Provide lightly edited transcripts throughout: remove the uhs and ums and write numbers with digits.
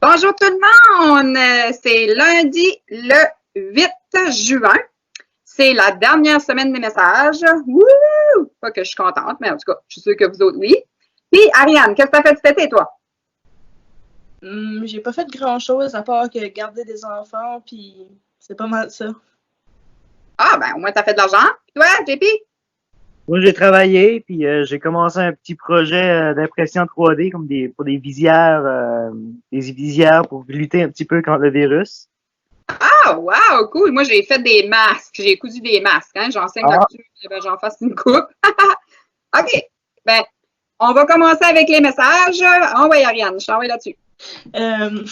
Bonjour tout le monde! C'est lundi le 8 juin. C'est la dernière semaine des messages. Wouh! Pas que je suis contente, mais en tout cas, je suis sûre que vous autres, oui. Puis, Ariane, qu'est-ce que t'as fait de cet été, toi? J'ai pas fait grand-chose à part que garder des enfants, puis c'est pas mal ça. Ah, ben, au moins, t'as fait de l'argent. Puis toi, JP? Moi, j'ai travaillé, puis j'ai commencé un petit projet d'impression 3D comme pour des visières pour lutter un petit peu contre le virus. Ah, wow, cool. Moi, j'ai fait des masques. J'ai cousu des masques. Hein? J'enseigne la Ah, couture, ben, j'en fasse une coupe. OK. Ben, on va commencer avec les messages. Envoie, Ariane, je t'envoie là-dessus. Euh,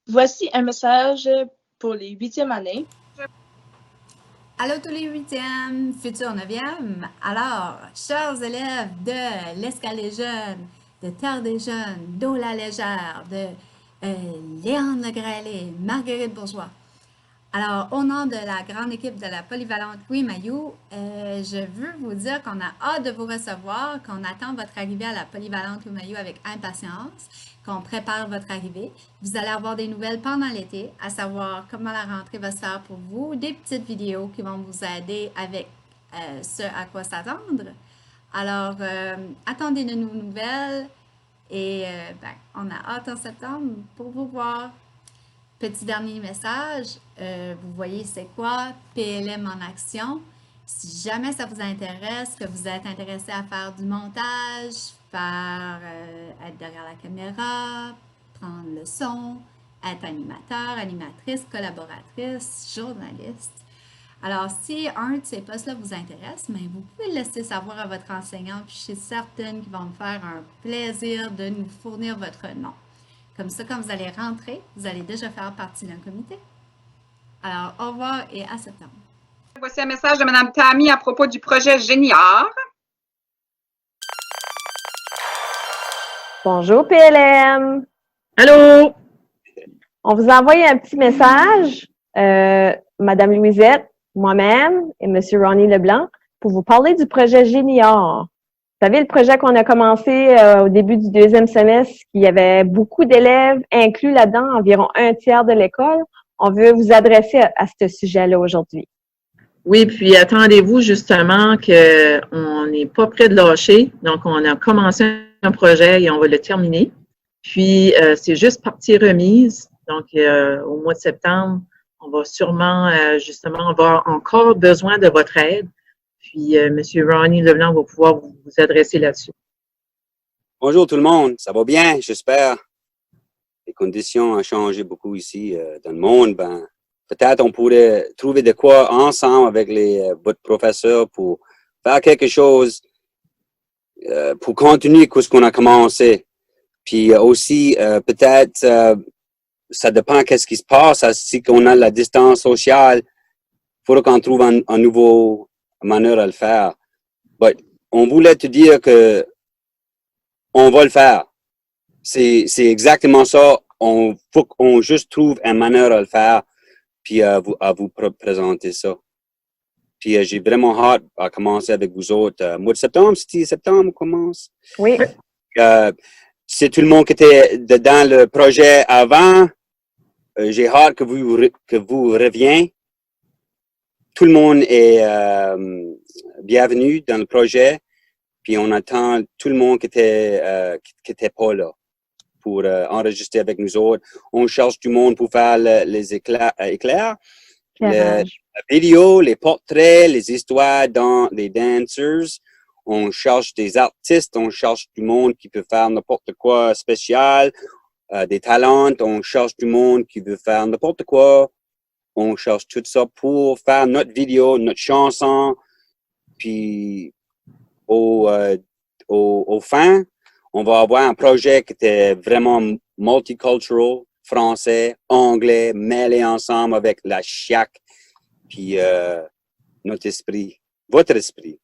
Voici un message pour les 8e années. Allô tous les 8e, futurs 9e. Alors, chers élèves de l'Escalier Jeune, de Terre des Jeunes, d'Eau-la Légère, de Léon Legrellet, Marguerite Bourgeois. Alors, au nom de la grande équipe de la polyvalente Louis Mailloux, je veux vous dire qu'on a hâte de vous recevoir, qu'on attend votre arrivée à la polyvalente Louis Mailloux avec impatience, qu'on prépare votre arrivée. Vous allez avoir des nouvelles pendant l'été, à savoir comment la rentrée va se faire pour vous, des petites vidéos qui vont vous aider avec ce à quoi s'attendre. Alors, attendez de nos nouvelles et on a hâte en septembre pour vous voir. Petit dernier message, vous voyez c'est quoi PLM en action. Si jamais ça vous intéresse, que vous êtes intéressé à faire du montage, être derrière la caméra, prendre le son, être animateur, animatrice, collaboratrice, journaliste. Alors, si un de ces postes-là vous intéresse, mais vous pouvez le laisser savoir à votre enseignant, puis je suis certaine qu'il va me faire un plaisir de nous fournir votre nom. Comme ça, quand vous allez rentrer, vous allez déjà faire partie d'un comité. Alors, au revoir et à septembre. Voici un message de Mme Tammy à propos du projet Géniard. Bonjour PLM. Allô? On vous a envoyé un petit message, Madame Louisette, moi-même et Monsieur Ronnie Leblanc, pour vous parler du projet Géniard. Vous savez, le projet qu'on a commencé au début du deuxième semestre, il y avait beaucoup d'élèves inclus là-dedans, environ un tiers de l'école. On veut vous adresser à ce sujet-là aujourd'hui. Oui, puis attendez-vous justement qu'on n'est pas près de lâcher. Donc, on a commencé un projet et on va le terminer. Puis, c'est juste partie remise. Donc, au mois de septembre, on va sûrement, justement, avoir encore besoin de votre aide. Puis, M. Ronnie Leblanc va pouvoir vous adresser là-dessus. Bonjour tout le monde, ça va bien, j'espère. Les conditions ont changé beaucoup ici dans le monde. Ben, peut-être on pourrait trouver de quoi ensemble avec votre professeur pour faire quelque chose pour continuer ce qu'on a commencé. Puis aussi, peut-être, ça dépend qu'est-ce qui se passe. Si on a la distance sociale, il faudra qu'on trouve un nouveau manière à le faire. But on voulait te dire que on va le faire. C'est exactement ça. On faut qu'on juste trouve une manière à le faire, puis à vous présenter ça. Puis j'ai vraiment hâte à commencer avec vous autres. Mois de septembre, c'était septembre, on commence. Oui. C'est tout le monde qui était dans le projet avant. J'ai hâte que vous reveniez. Tout le monde est bienvenu dans le projet. Puis on attend tout le monde qui était pas là pour enregistrer avec nous autres. On cherche du monde pour faire les éclairs, la vidéo, les portraits, les histoires dans les dancers. On cherche des artistes, on cherche du monde qui peut faire n'importe quoi spécial, des talents. On cherche du monde qui veut faire n'importe quoi. On cherche tout ça pour faire notre vidéo, notre chanson. Puis au fin, on va avoir un projet qui était vraiment multicultural, français, anglais, mêlés ensemble avec la chiac, puis notre esprit, votre esprit.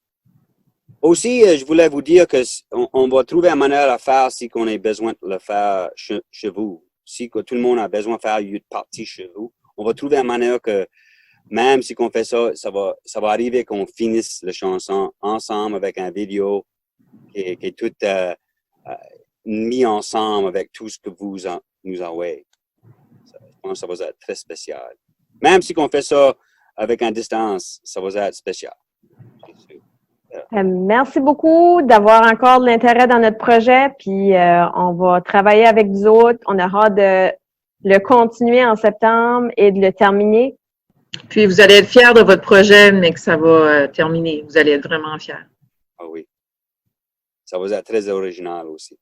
Aussi, je voulais vous dire que on va trouver une manière à faire si on a besoin de le faire chez vous. Si que tout le monde a besoin de faire une partie chez vous, on va trouver une manière que même si on fait ça, ça va arriver qu'on finisse la chanson ensemble avec une vidéo qui est toute mis ensemble avec tout ce que vous nous envoient. Je pense que ça va être très spécial. Même si on fait ça avec une distance, ça va être spécial. Merci beaucoup d'avoir encore de l'intérêt dans notre projet, puis on va travailler avec vous autres. On aura de le continuer en septembre et de le terminer. Puis vous allez être fiers de votre projet, mais que ça va terminer. Vous allez être vraiment fiers. Ah oui. Ça va être très original aussi.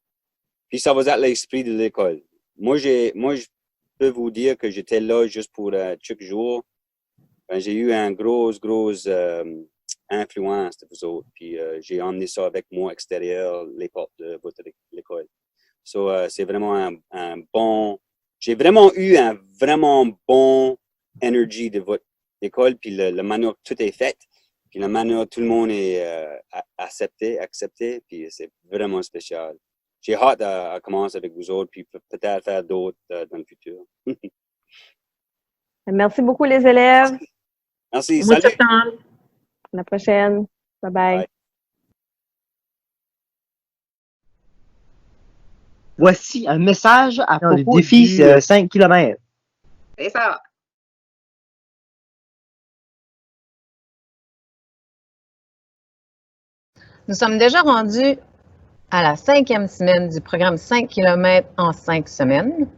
Puis ça va être l'esprit de l'école. Moi, je peux vous dire que j'étais là juste pour chaque jour. Ben, j'ai eu une grosse influence de vous autres. Puis j'ai emmené ça avec moi extérieur, les portes de votre école. So, c'est vraiment un bon... J'ai vraiment eu un vraiment bon énergie de votre école, puis la manière que tout est fait, puis la manière que tout le monde est accepté, puis c'est vraiment spécial. J'ai hâte à commencer avec vous autres, puis peut-être faire d'autres dans le futur. Merci beaucoup, les élèves. Merci, Au mois de salut! septembre. À la prochaine. Bye-bye. Bye. Voici un message à propos du défi, défi 5 km. C'est ça. Nous sommes déjà rendus à la 5e semaine du programme 5 km en 5 semaines.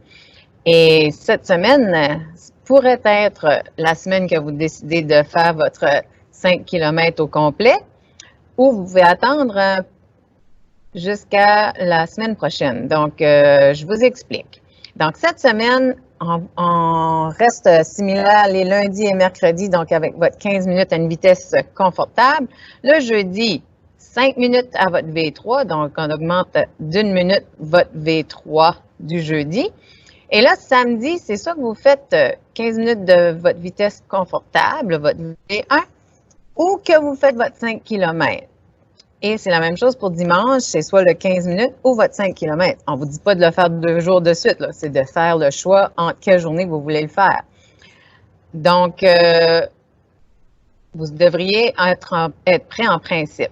Et cette semaine pourrait être la semaine que vous décidez de faire votre 5 km au complet, ou vous pouvez attendre jusqu'à la semaine prochaine. Donc, je vous explique. Donc, cette semaine, on reste similaire les lundis et mercredis, donc avec votre 15 minutes à une vitesse confortable. Le jeudi, 5 minutes à votre V3, donc on augmente d'1 minute votre V3 du jeudi. Et là, samedi, c'est ça que vous faites 15 minutes de votre vitesse confortable, votre V1, ou que vous faites votre 5 km. Et c'est la même chose pour dimanche, c'est soit le 15 minutes ou votre 5 km. On ne vous dit pas de le faire 2 jours de suite, c'est de faire le choix entre quelle journée vous voulez le faire. Donc, vous devriez être prêt en principe.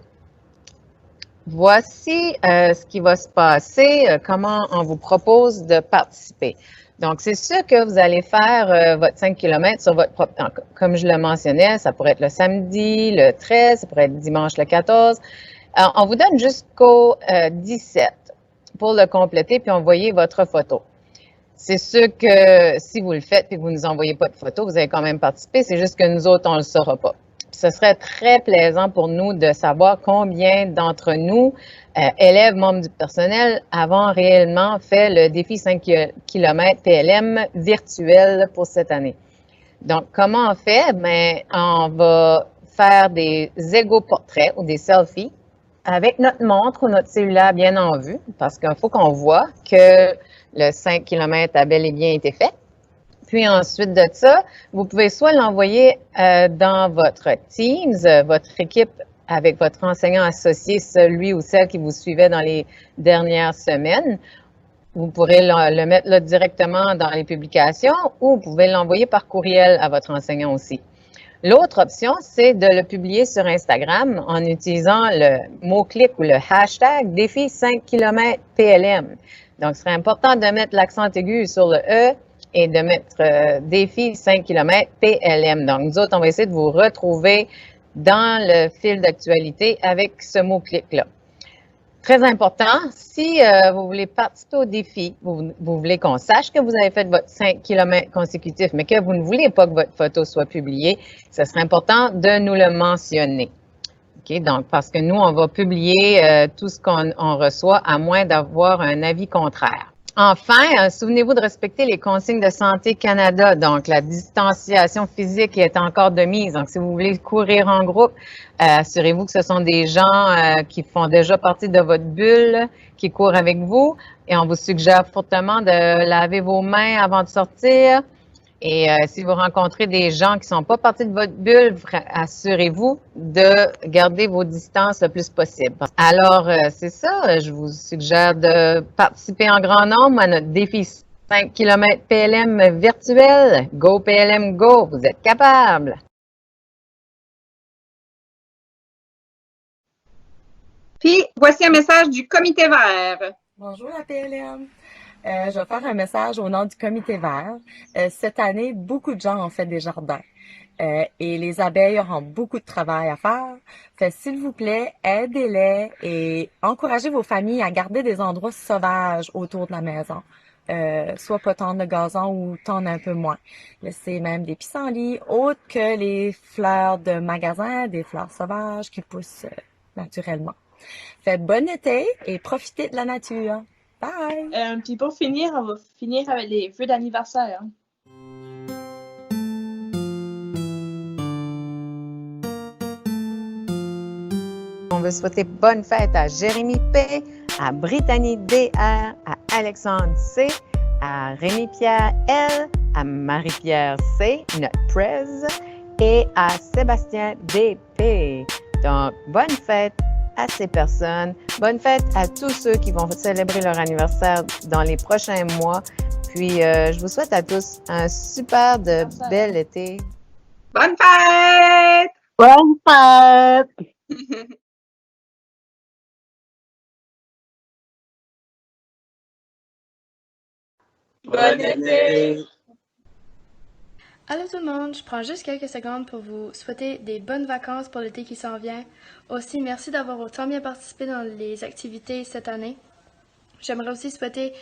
Voici ce qui va se passer, comment on vous propose de participer. Donc, c'est sûr que vous allez faire votre 5 km sur votre propre temps. Comme je le mentionnais, ça pourrait être le samedi, le 13, ça pourrait être dimanche, le 14. Alors, on vous donne jusqu'au 17 pour le compléter puis envoyer votre photo. C'est sûr que si vous le faites et que vous ne nous envoyez pas de photo, vous allez quand même participer. C'est juste que nous autres, on ne le saura pas. Puis ce serait très plaisant pour nous de savoir combien d'entre nous, élèves, membres du personnel, avons réellement fait le défi 5 km PLM virtuel pour cette année. Donc, comment on fait? Bien, on va faire des égo-portraits ou des selfies avec notre montre ou notre cellulaire bien en vue, parce qu'il faut qu'on voit que le 5 km a bel et bien été fait. Puis ensuite de ça, vous pouvez soit l'envoyer dans votre Teams, votre équipe avec votre enseignant associé, celui ou celle qui vous suivait dans les dernières semaines. Vous pourrez le mettre là directement dans les publications ou vous pouvez l'envoyer par courriel à votre enseignant aussi. L'autre option, c'est de le publier sur Instagram en utilisant le mot-clic ou le hashtag défi 5 km PLM. Donc, ce serait important de mettre l'accent aigu sur le E et de mettre défi 5 km PLM. Donc, nous autres, on va essayer de vous retrouver dans le fil d'actualité avec ce mot-clic-là. Très important, si vous voulez participer au défi, vous voulez qu'on sache que vous avez fait votre 5 km consécutif, mais que vous ne voulez pas que votre photo soit publiée, ce serait important de nous le mentionner. OK? Donc, parce que nous, on va publier tout ce qu'on reçoit, à moins d'avoir un avis contraire. Enfin, souvenez-vous de respecter les consignes de Santé Canada. Donc, la distanciation physique est encore de mise. Donc, si vous voulez courir en groupe, assurez-vous que ce sont des gens qui font déjà partie de votre bulle, qui courent avec vous. Et on vous suggère fortement de laver vos mains avant de sortir. Et si vous rencontrez des gens qui ne sont pas partis de votre bulle, assurez-vous de garder vos distances le plus possible. Alors, c'est ça, je vous suggère de participer en grand nombre à notre défi 5 km PLM virtuel. Go PLM Go, vous êtes capables! Puis, voici un message du comité vert. Bonjour la PLM. Je vais faire un message au nom du Comité vert. Cette année, beaucoup de gens ont fait des jardins. Et les abeilles auront beaucoup de travail à faire. Fait, s'il vous plaît, aidez-les et encouragez vos familles à garder des endroits sauvages autour de la maison. Soit pas tendre le gazon ou tendre un peu moins. Laissez même des pissenlits autres que les fleurs de magasin, des fleurs sauvages qui poussent naturellement. Fait bon été et profitez de la nature. Bye! Puis pour finir, on va finir avec les vœux d'anniversaire. On veut souhaiter bonne fête à Jérémy P, à Brittany DR, à Alexandre C, à Rémi-Pierre L, à Marie-Pierre C, notre prez, et à Sébastien DP. Donc, bonne fête à ces personnes. Bonne fête à tous ceux qui vont célébrer leur anniversaire dans les prochains mois. Puis, je vous souhaite à tous un super de bel été. Bonne fête! Bonne fête! Bonne été! Allô tout le monde, je prends juste quelques secondes pour vous souhaiter des bonnes vacances pour l'été qui s'en vient. Aussi, merci d'avoir autant bien participé dans les activités cette année. J'aimerais aussi souhaiter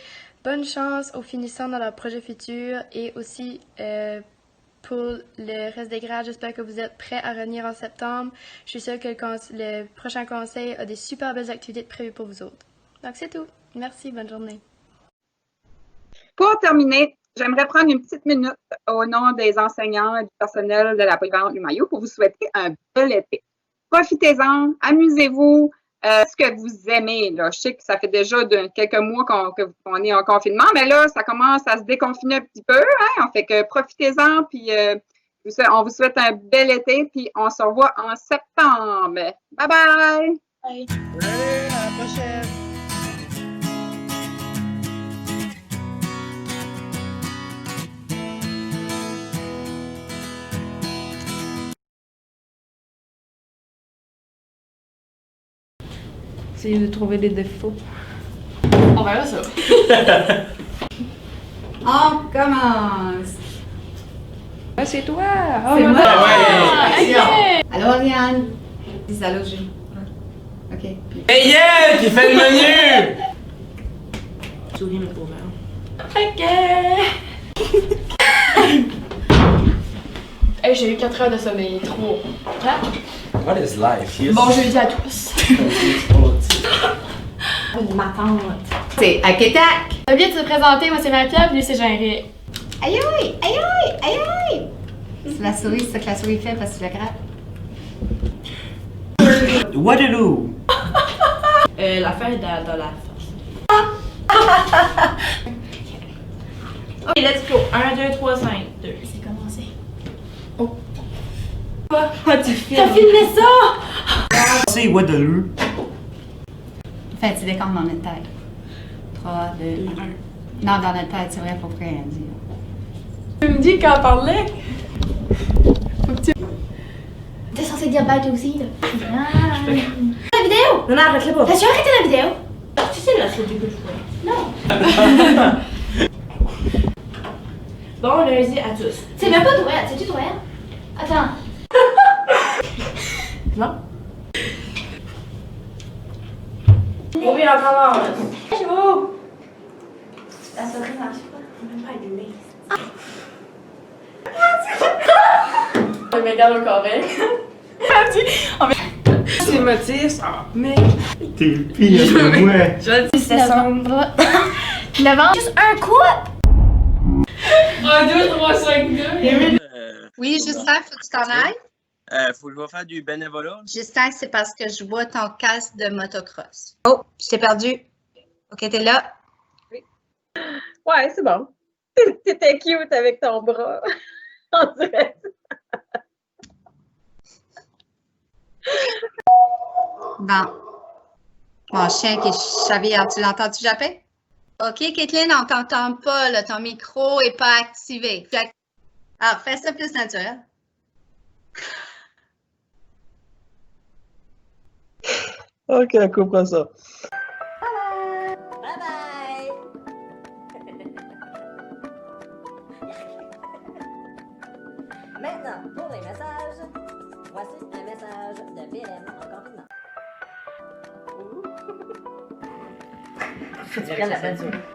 bonne chance aux finissants dans leurs projets futurs et aussi pour le reste des grades, j'espère que vous êtes prêts à revenir en septembre. Je suis sûre que le prochain conseil a des super belles activités prévues pour vous autres. Donc c'est tout. Merci, bonne journée. Pour terminer, j'aimerais prendre une petite minute au nom des enseignants et du personnel de la polyvalente Lumaillot pour vous souhaiter un bel été. Profitez-en, amusez-vous, ce que vous aimez. Là. Je sais que ça fait déjà quelques mois qu'on est en confinement, mais là, ça commence à se déconfiner un petit peu. Hein? Fait que profitez-en, puis on vous souhaite un bel été, puis on se revoit en septembre. Bye bye! Bye! Allez, à la prochaine! Essayez de trouver des défauts. On verra ça. On commence. C'est toi! C'est moi. Ouais. Allô, Ariane. Dis allô, Julie. OK. Hey yeah! Qui fait le menu! Souris, mais pour voir. OK! Hey, j'ai eu 4 heures de sommeil. 3. 4? What is life? Yes. Bon jeudi à tous. Ma tante. C'est Aketak. T'as oublié de te présenter, moi c'est Marie-Pierre, lui c'est Jean-Éric. Aïe aïe, aïe aïe, aïe aïe. C'est la souris, c'est ça que la souris fait parce que tu la grattes. Waterloo! L'affaire est dans la force. Ok, let's go. 1, 2, 3, 5, 2. C'est commencé. Oh. Quoi? Tu filmes? T'as filmé ça? C'est Waterloo. Fais un petit décompte dans notre tête. 3, 2, 1. Non, dans notre tête, c'est vrai, faut rien dire. Tu me dis quand on parlait? T'es censé dire bye toi aussi, là. La vidéo! Non, arrête-le pas. T'as-tu arrêté la vidéo? Tu sais, là, c'est le début de jouer. Non. Bon lundi à tous. C'est même pas droit, c'est-tu droit? Attends. Non? Oui, on commence. C'est beau! La souris marche pas. On peut pas allumer. Je me garde au correct. C'est motif, mais. T'es pire que moi. Je le dis, c'est ça. Le ventre, juste un coup! 1, 2, 3, 5, 2. Oui, Justin, faut que tu t'en ailles. Faut que je vais faire du bénévolat. Justin, c'est parce que je vois ton casque de motocross. Oh, je t'ai perdu. OK, t'es là. Ouais, c'est bon. T'étais cute avec ton bras. On dirait. Bon. Mon chien qui chavire, tu l'entends-tu japper? OK, Caitlin, on t'entend pas, là. Ton micro est pas activé. Alors, fais ça plus naturel. Ok, on comprend ça. Bye bye! Maintenant, pour les messages, voici un message de BLM en confinement. Faut que tu prennes la bonne souris.